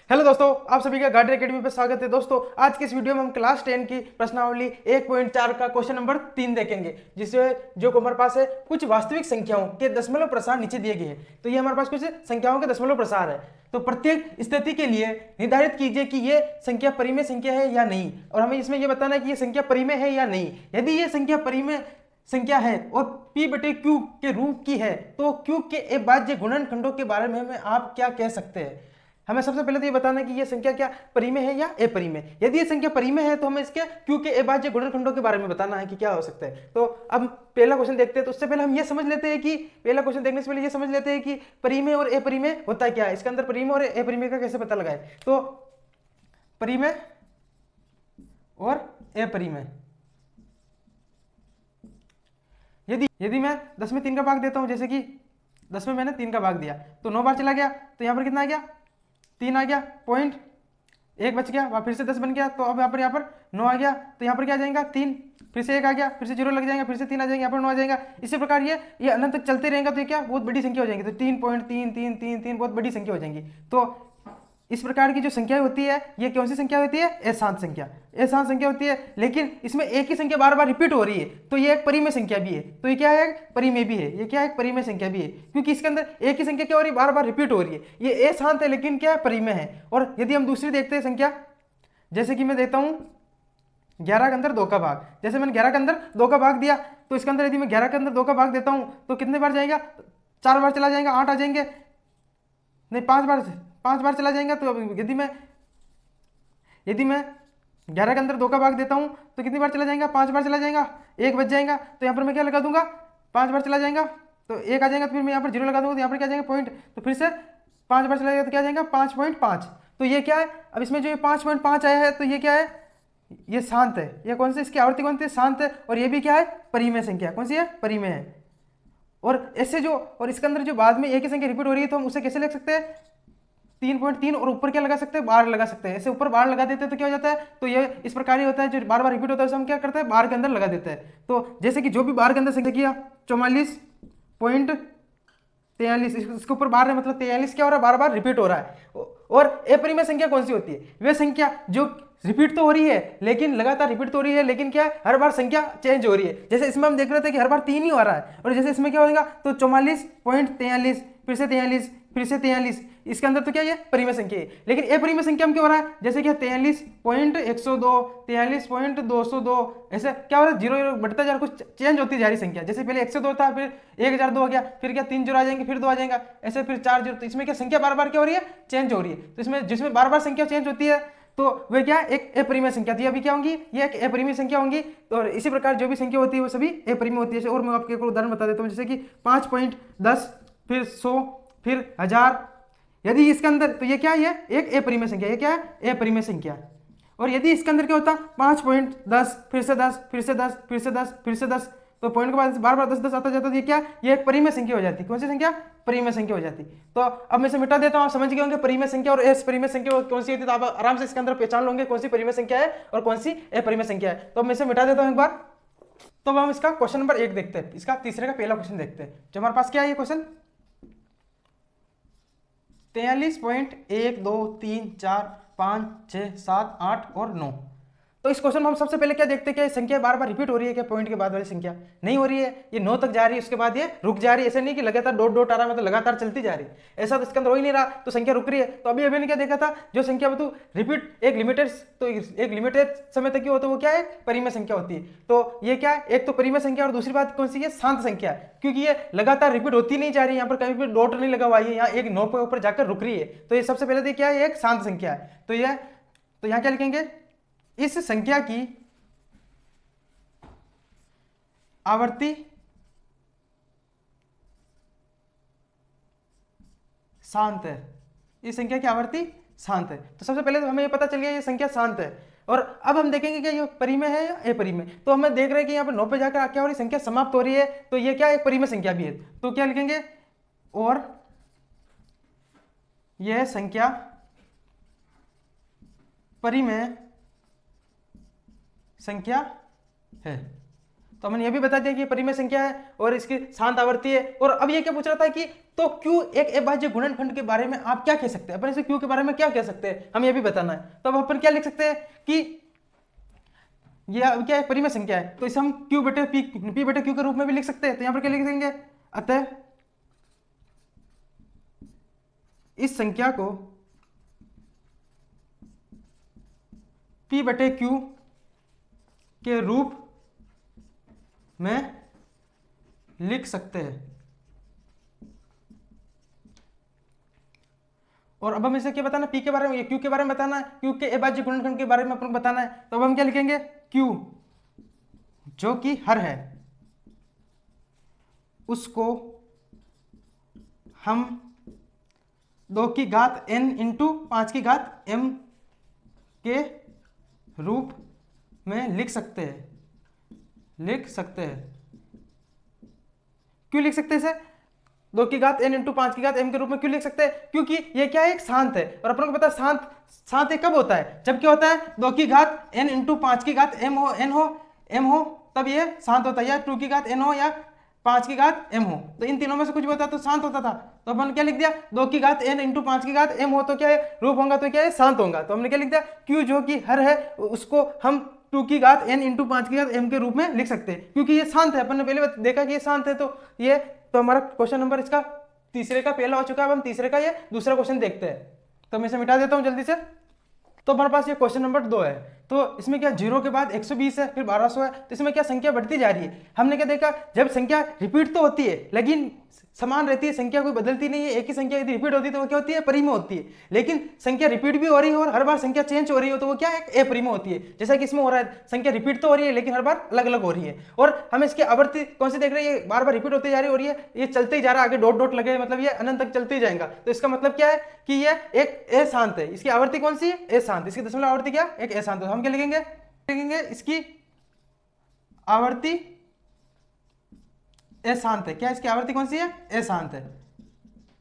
Hello दोस्तों, आप सभी का गार्डन एकेडमी पर स्वागत है। दोस्तों, आज के इस वीडियो में हम क्लास 10 की प्रश्नावली 1.4 का क्वेश्चन नंबर 3 देखेंगे, जिससे जो हमारे पास है कुछ वास्तविक संख्याओं के दशमलव प्रसार नीचे दिए गए हैं। तो ये हमारे पास कुछ संख्याओं के दशमलव प्रसार है। तो प्रत्येक स्थिति के लिए निर्धारित कीजिए कि ये संख्या परिमेय संख्या है या नहीं, और हमें इसमें यह बताना है कि ये संख्या परिमेय है या नहीं। यदि ये संख्या परिमेय संख्या है और P बटे Q के रूप की है, तो Q के अभाज्य गुणनखंडों के बारे में आप क्या कह सकते हैं। हमें सबसे पहले तो ये बताना है कि ये संख्या क्या परिमेय है या अपरिमेय। यदि ये संख्या परिमेय है तो हमें इसके Q के अभाज्य गुणनखंडों के बारे में बताना है कि क्या हो सकता है। तो अब पहला क्वेश्चन देखते हैं। तो उससे पहले हम ये समझ लेते हैं कि पहला क्वेश्चन देखने से पहले ये समझ लेते हैं कि परिमेय और अपरिमेय होता क्या है। इसके अंदर परिमेय और अपरिमेय का कैसे पता लगाए। तो परिमेय और अपरिमेय, यदि मैं 10 में 3 का भाग देता हूं, जैसे कि 10 में मैंने 3 का भाग दिया तो 9 बार चला गया, तो यहां पर कितना आ गया, 3 आ गया, पॉइंट 1 बच गया, वहां फिर से 10 बन गया, तो अब यहाँ पर 9 आ गया, तो यहाँ पर क्या आ जाएगा 3, फिर से 1 आ गया, फिर से 0 लग जाएगा, फिर से 3 आ जाएगा, यहाँ पर 9 आ जाएगा। इसी प्रकार ये अनंत तक चलते रहेगा, तो ये क्या बहुत बड़ी संख्या हो जाएगी। तो 3.333 बहुत बड़ी संख्या हो जाएंगी। तो इस प्रकार की जो संख्या होती है ये कौन सी संख्या होती है, अशांत संख्या। अशांत संख्या होती है, लेकिन इसमें एक ही संख्या बार बार रिपीट हो रही है, तो ये एक परिमेय संख्या भी है। तो ये क्या है, परिमेय भी है। ये क्या है, परिमेय संख्या भी है, क्योंकि इसके अंदर एक ही संख्या क्या हो रही है, बार बार रिपीट हो रही है। ये अशांत है लेकिन क्या है, परिमेय है। और यदि हम दूसरी देखते हैं संख्या, जैसे कि मैं देता हूं 11 के अंदर 2 का भाग। जैसे मैंने 11 के अंदर 2 का भाग दिया, तो इसके अंदर यदि मैं 11 के अंदर 2 का भाग देता हूं तो कितने बार जाएगा, 4 बार चला जाएगा, 8 आ जाएंगे, नहीं 5 बार चला जाएगा। तो यदि मैं 11 के अंदर 2 का भाग देता हूं तो कितनी बार चला जाएगा, 5 बार चला जाएगा, 1 बच जाएगा। तो यहाँ पर मैं क्या लगा दूंगा, 5 बार चला जाएगा तो 1 आ जाएगा, तो फिर मैं यहाँ पर 0 लगा दूंगा, तो यहाँ पर क्या जाएगा पॉइंट, तो फिर से 5 बार चला जाएगा तो क्या जाएगा 5.5। तो ये क्या है, अब इसमें जो 5.5 आया है, तो ये क्या है, ये शांत है। ये कौन सी, इसकी आवृत्ति कौन सी, शांत है। और ये भी क्या है, परिमेय संख्या। कौन सी है, परिमेय है। और ऐसे जो, और इसके अंदर जो बाद में एक ही संख्या रिपीट हो रही है, तो हम उसे कैसे लिख सकते हैं, 3.3 और ऊपर क्या लगा सकते हैं, बार लगा सकते हैं। ऐसे ऊपर बार लगा देते हैं तो क्या हो जाता है, तो ये इस प्रकार ही होता है, जो बार बार रिपीट होता है उसे हम क्या करते हैं, बार के अंदर लगा देते हैं। तो जैसे कि जो भी बार के अंदर संख्या किया 44.43, इसके ऊपर बार है, मतलब 43 क्या हो रहा है, बार बार रिपीट हो रहा है। और अपरिमेय संख्या कौन सी होती है, वे संख्या जो रिपीट तो हो रही है, लेकिन लगातार रिपीट तो हो रही है, लेकिन क्या है, हर बार संख्या चेंज हो रही है। जैसे इसमें हम देख रहे थे कि हर बार 3 ही हो रहा है, और जैसे इसमें क्या होगा, तो 44.43, फिर से 43, फिर से 43, इसके अंदर तो क्या ये परिमेय संख्या है। लेकिन अपरिमेय संख्या में क्या हो रहा है, जैसे कि 43.102, 43.202, ऐसे क्या हो रहा है, 0 बढ़ता जा रहा, कुछ चेंज होती जा रही संख्या। जैसे पहले 102 था, फिर 1002 हो गया, फिर क्या 3 0 आ जाएंगे, फिर 2 आ जाएगा, ऐसे फिर 4 0। तो इसमें क्या संख्या बार बार क्या हो रही है, चेंज हो रही है। तो इसमें जिसमें बार बार संख्या चेंज होती है, तो वे क्या, एक अपरिमेय संख्या थी। अभी क्या होंगी, ये एक अपरिमेय संख्या होंगी। तो इसी प्रकार जो भी संख्या होती है वो सभी अपरिमेय होती है। और मैं आपको एक उदाहरण बता देता हूँ, जैसे कि 5.10, फिर 100, फिर 1000। यदि इसके अंदर, तो ये क्या है, ये एक अपरिमेय संख्या, ये क्या है, अपरिमेय संख्या। और यदि इसके अंदर क्या होता, 5.10, फिर से 10, फिर से 10, फिर से 10, फिर से 10, तो पॉइंट के बाद बार बार 10 10 आता जाता, तो ये क्या, ये एक परिमेय संख्या हो जाती। कौन सी संख्या, परिमेय संख्या हो जाती। तो अब मैं इसे मिटा देता हूं, आप समझ गए होंगे परिमेय संख्या और अपरिमेय संख्या कौन सी होती है। तो आप आराम से इसके अंदर पहचान लोगे कौन सी परिमेय संख्या है और कौन सी अपरिमेय संख्या है। तो मैं इसे मिटा देता हूं एक बार। तो हम इसका क्वेश्चन नंबर 1 देखते हैं, इसका तीसरे का पहला क्वेश्चन देखते हैं। जो हमारे पास क्या है, ये क्वेश्चन 43.1 2 3 4 5 6 7 8 और 9। तो इस क्वेश्चन में हम सबसे पहले क्या देखते हैं, क्या संख्या बार बार रिपीट हो रही है, क्या पॉइंट के बाद वाली संख्या नहीं हो रही है, ये 9 तक जा रही है, उसके बाद ये रुक जा रही है। ऐसा नहीं कि लगातार डॉट डॉट आ रहा है, मतलब लगातार चलती जा रही है, ऐसा तो इसके अंदर हो ही नहीं रहा, तो संख्या रुक रही है। तो अभी अभी ने क्या देखा था, जो संख्या तो रिपीट एक लिमिटेड, तो एक लिमिटेड समय तक की हो, तो वो क्या है, परिमेय संख्या होती है। तो ये क्या है, एक तो परिमेय संख्या, और दूसरी बात कौन सी है, शांत संख्या, क्योंकि ये लगातार रिपीट होती नहीं जा रही है, यहाँ पर कहीं भी डॉट नहीं लगा हुआ है, यहाँ एक 9 के ऊपर जाकर रुक रही है। तो ये सबसे पहले क्या है, एक शांत संख्या है। तो यहाँ क्या लिखेंगे, इस संख्या की आवर्ती शांत है, इस संख्या की आवर्ती शांत है। तो सबसे पहले तो हमें ये पता चल गया ये संख्या शांत है। और अब हम देखेंगे कि ये परिमेय है या अपरिमेय। तो हमें देख रहे हैं कि यहाँ पर 9 पे जाकर क्या हो रही, संख्या समाप्त हो रही है, तो ये क्या एक परिमेय संख्या भी है। तो क्या लिखेंगे, और यह संख्या परिमेय संख्या है। तो हमने ये भी बता दिया कि ये परिमेय संख्या है और इसकी शांत आवर्ती है। और अब ये क्या पूछ रहा था कि तो Q एक अभाज्य गुणनखंड के बारे में आप क्या कह सकते हैं, अपन इसे Q के बारे में क्या कह सकते हैं, हम ये भी बताना है। तो अब अपन क्या लिख सकते हैं कि ये क्या है, परिमेय संख्या है, तो इसे हम Q बटे P बटे Q के रूप में भी लिख सकते हैं। तो यहाँ पर क्या लिख देंगे, अतः इस संख्या को P बटे Q के रूप में लिख सकते हैं। और अब हम इसे क्या बताना, P के बारे में, Q के बारे में बताना है, Q के अभाज्य गुणनखंड के बारे में अपन को बताना है। तो अब हम क्या लिखेंगे, Q जो कि हर है उसको हम 2 की घात n इंटू 5 की घात m के रूप में लिख सकते हैं। क्यों लिख सकते हैं इसे 2 की घात n इंटू 5 की घात m के रूप में क्यों लिख सकते हैं, क्योंकि ये क्या है, एक शांत है। और अपन को पता है शांत कब होता है, जब क्या होता है 2 की घात n इंटू 5 की घात m हो तब ये शांत होता है, या 2 की घात n हो या 5 की घात m हो, तो इन तीनों में से कुछ भी होता तो शांत होता था। तो अपन क्या लिख दिया, 2 की घात n इंटू 5 की घात m हो तो क्या है, रूप होगा तो क्या है, शांत होगा। तो हमने क्या लिख दिया, Q जो कि हर है उसको हम 2 की घात n इंटू 5 की घात m के रूप में लिख सकते हैं, क्योंकि ये शांत है। अपन ने पहले देखा कि ये शांत है, तो हमारा क्वेश्चन नंबर इसका तीसरे का पहला हो चुका है। अब हम तीसरे का ये दूसरा क्वेश्चन देखते हैं। तो मैं इसे मिटा देता हूँ जल्दी से। तो हमारे पास ये क्वेश्चन नंबर 2 है। तो इसमें क्या 0 के बाद 120 है, फिर 1200 है, तो इसमें क्या संख्या बढ़ती जा रही है। हमने क्या देखा, जब संख्या रिपीट तो होती है लेकिन समान रहती है, संख्या कोई बदलती नहीं है, एक ही संख्या यदि रिपीट होती है तो वो क्या होती है, परिमेय होती है। लेकिन संख्या रिपीट भी हो रही है और हर बार संख्या चेंज हो रही हो तो वो क्या है, अपरिमेय होती है। जैसा कि इसमें हो रहा है, संख्या रिपीट तो हो रही है लेकिन हर बार अलग अलग हो रही है। और हम इसकी आवृत्ति कौन सी देख रहे हैं, बार बार रिपीट होती जा रही हो रही है, ये चलते ही जा रहा है, आगे डॉट डॉट लगे, मतलब ये अनंत तक चलते ही जाएगा। तो इसका मतलब क्या है कि ये एक अशांत है। इसकी आवृत्ति कौन सी है, अशांत। इसकी दशमलव आवृत्ति क्या, एक अशांत। हम क्या लिखेंगे इसकी आवर्ती अशांत है। क्या इसकी आवर्ती कौन सी है, अशांत है।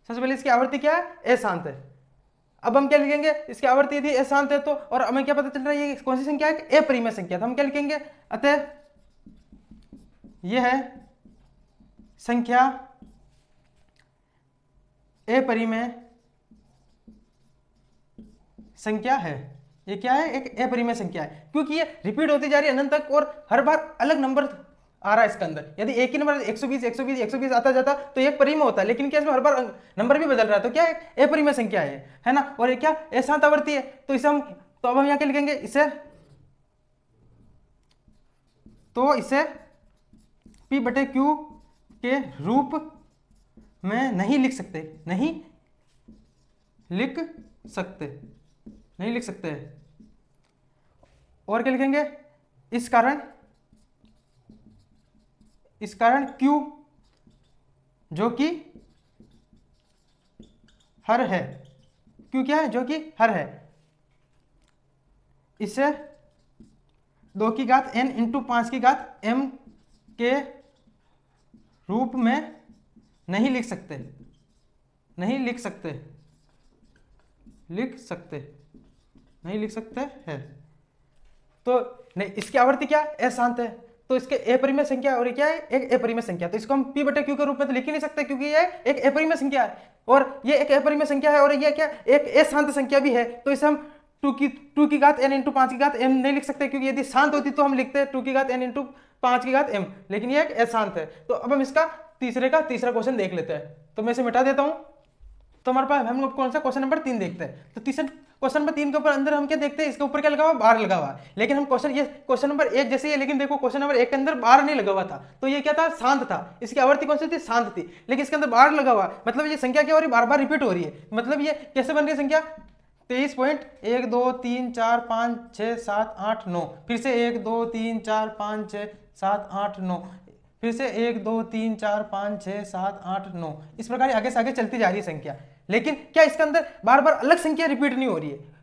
सबसे पहले इसकी आवर्ती क्या है, अशांत है। अब हम क्या लिखेंगे, इसकी आवर्ती यदि अशांत है तो, और हमें क्या पता चल रहा है ये कौन सी संख्या है, अपरिमेय संख्या। तो हम क्या लिखेंगे, अतः यह है संख्या अपरिमेय संख्या है। ये क्या है, एक अपरिमेय संख्या है, क्योंकि ये रिपीट होती जा रही है अनंत तक और हर बार अलग नंबर आ रहा है इसके अंदर। यदि एक ही नंबर 120 120 120 आता जाता तो एक परिमेय होता है, लेकिन क्या इसमें हर बार नंबर भी बदल रहा है, तो क्या है, अपरिमेय संख्या है ना। और ये क्या अशांत आवर्ती है। तो इसे हम, तो अब हम यहाँ क्या लिखेंगे, इसे P बटे Q के रूप में नहीं लिख सकते। और क्या लिखेंगे, इस कारण Q जो कि हर है, Q क्या है, जो कि हर है, इसे 2 की घात n इंटू 5 की घात m के रूप में नहीं लिख सकते हैं। तो नहीं, इसकी आवर्ती क्या है, अशांत है, तो इसके अपरिमेय संख्या, और ये क्या है, एक अपरिमेय संख्या। तो इसको हम P बटे Q के रूप में तो लिख ही नहीं सकते, क्योंकि ये एक अपरिमेय संख्या है, और ये एक अपरिमेय संख्या है, और ये क्या एक अशांत संख्या भी है। तो इसे हम 2 की घात n इंटू 5 की घात m नहीं लिख सकते, क्योंकि यदि शांत होती तो हम लिखते 2 की घात n इंटू 5 की घात m, लेकिन ये एक अशांत है। तो अब हम इसका तीसरा क्वेश्चन देख लेते हैं। तो मैं इसे मिटा देता हूं। तो हमारे पास हम लोग कौन सा क्वेश्चन नंबर 3 देखते हैं। तो तीसरा क्वेश्चन नंबर 3 के ऊपर अंदर हम क्या देखते हैं, इसके ऊपर क्या लगा हुआ, बार लगा हुआ। लेकिन हम क्वेश्चन नंबर 1 जैसे ही है, लेकिन देखो क्वेश्चन नंबर 1 के अंदर बार नहीं लगा हुआ था, तो ये क्या था, शांत था। इसकी आवर्ती कौन सी थी, शांत थी। लेकिन इसके अंदर बार लगा हुआ, मतलब ये संख्या क्या हो रही है, बार बार रिपीट हो रही है। मतलब ये कैसे बन रही है संख्या, 23.1 2 3 4 5 6 7 8 9, फिर से 1 2 3 4 5 6 7 8 9, फिर से 1 2 3 4 5 6 7 8 9, इस प्रकार आगे से आगे चलती जा रही है संख्या। लेकिन क्या इसके अंदर बार बार अलग संख्या रिपीट नहीं हो रही है।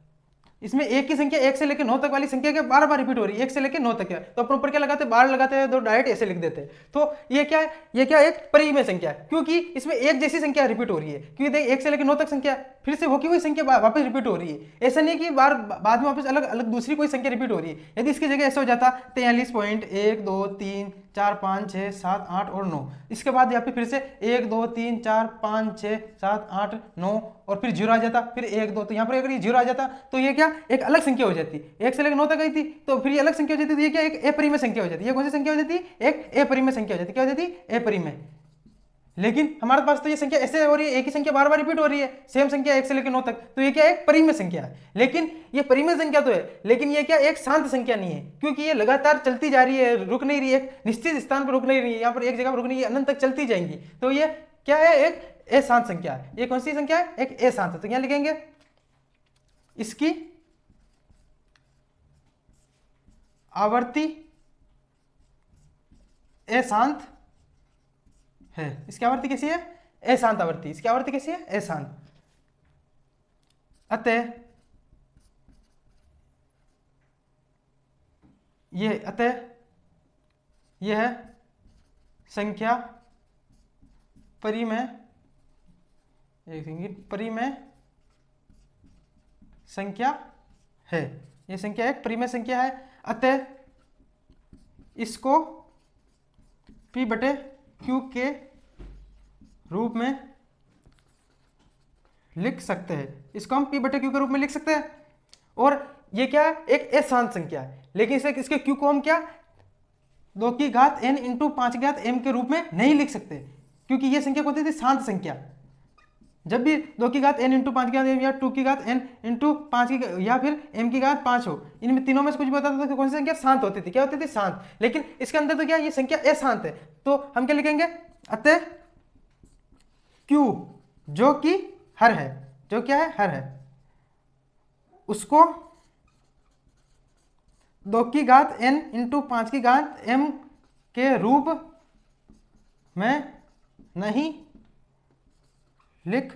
इसमें एक की संख्या 1 से लेकर 9 तक वाली संख्या के बार बार रिपीट हो रही है, 1 से लेकर 9 तक है। तो अपन ऊपर क्या लगाते हैं, बार लगाते हैं, तो डायरेक्ट ऐसे लिख देते हैं। तो ये क्या है, ये क्या एक परिमेय संख्या है, क्योंकि इसमें एक जैसी संख्या रिपीट हो रही है। क्योंकि देख 1 से लेकर 9 तक संख्या फिर से होगी, वही संख्या वापस रिपीट हो रही है। ऐसा नहीं कि बाद में वापस अलग अलग दूसरी कोई संख्या रिपीट हो रही है। यदि इसकी जगह ऐसा हो जाता 43.1 2 3 4 5 6 7 8 और 9। इसके बाद यहाँ पे फिर से 1 2 3 4 5 6 7 8 9 और फिर 0 आ जाता, फिर 1 2। तो यहाँ पर अगर ये 0 आ जाता तो ये क्या एक अलग संख्या हो जाती, 1 से लेकर 9 तक गई थी तो फिर ये अलग संख्या हो जाती, तो ये क्या एक अपरिमेय संख्या हो जाती। ये कौन सी संख्या हो जाती, एक अपरिमेय संख्या हो जाती। क्या हो जाती, अपरिमेय। लेकिन हमारे पास तो ये संख्या ऐसे हो रही है, एक ही संख्या बार बार रिपीट हो रही है, सेम संख्या 1 से लेकर 9 तक, तो ये क्या एक परिमेय संख्या है। लेकिन ये परिमेय संख्या तो है, लेकिन ये क्या एक शांत संख्या नहीं है, क्योंकि ये लगातार चलती जा रही है, रुक नहीं रही है, एक निश्चित स्थान पर रुक नहीं रही है, यहाँ पर एक जगह पर रुक नहीं है, अनंत तक चलती जाएंगी। तो ये क्या है, एक अशांत संख्या है। ये कौन सी संख्या है, एक अशांत है। तो क्या लिखेंगे, इसकी आवर्ती अशांत है। इसकी आवर्ती कैसी है, अशांत आवर्ती। इसकी आवर्ती कैसी है, अशांत। अतः यह संख्या परिमेय, परिमेय संख्या है। यह संख्या एक परिमेय संख्या है। अतः इसको P/Q के रूप में लिख सकते हैं। इसको हम P/Q के रूप में लिख सकते हैं। और ये क्या है, एक अशांत संख्या है, लेकिन इसके Q को हम क्या 2 की घात n इंटू 5 की घात m के रूप में नहीं लिख सकते, क्योंकि ये संख्या कौन सी थी, शांत संख्या। जब भी 2 की घात n इंटू 5 की घात m या 2 की घात n इंटू 5 की या फिर m की घात 5 हो, इनमें तीनों में से कुछ भी होता था तो कौन सी संख्या शांत होती थी, क्या होती थी, शांत। लेकिन इसके अंदर तो क्या ये संख्या अशांत है, तो हम क्या लिखेंगे, अतः Q जो कि हर है, जो क्या है, हर है, उसको 2 की घात n इंटू 5 की घात m के रूप में नहीं लिख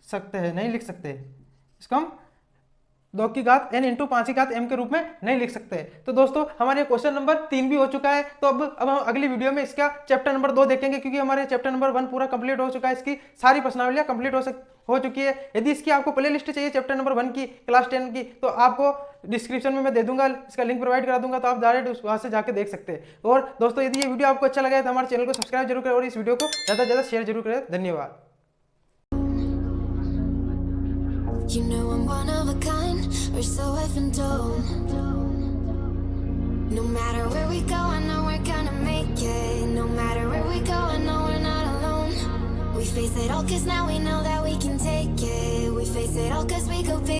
सकते हैं, नहीं लिख सकते। इसको हम 2 की घात n इंटू 5 की घात m के रूप में नहीं लिख सकते। तो दोस्तों हमारे क्वेश्चन नंबर 3 भी हो चुका है। तो अब हम अगली वीडियो में इसका चैप्टर नंबर 2 देखेंगे, क्योंकि हमारे चैप्टर नंबर 1 पूरा कंप्लीट हो चुका है, इसकी सारी प्रश्नावलियां कंप्लीट हो चुकी है। यदि इसकी आपको प्ले लिस्ट चाहिए चैप्टर नंबर 1 की, क्लास 10 की, तो आपको डिस्क्रिप्शन में मैं दे दूंगा, इसका लिंक प्रोवाइड करा दूंगा, तो आप डायरेक्ट वहां से जाके देख सकते हैं। और दोस्तों यदि ये वीडियो आपको अच्छा लगा है तो हमारे चैनल को सब्सक्राइब जरूर करें और इस वीडियो को ज़्यादा से ज़्यादा शेयर जरूर करें। धन्यवाद। You know I'm one of a kind, we're so effing dope. No matter where we go, I know we're gonna make it. No matter where we go, I know we're not alone. We face it all 'cause now we know that we can take it. We face it all 'cause we go big.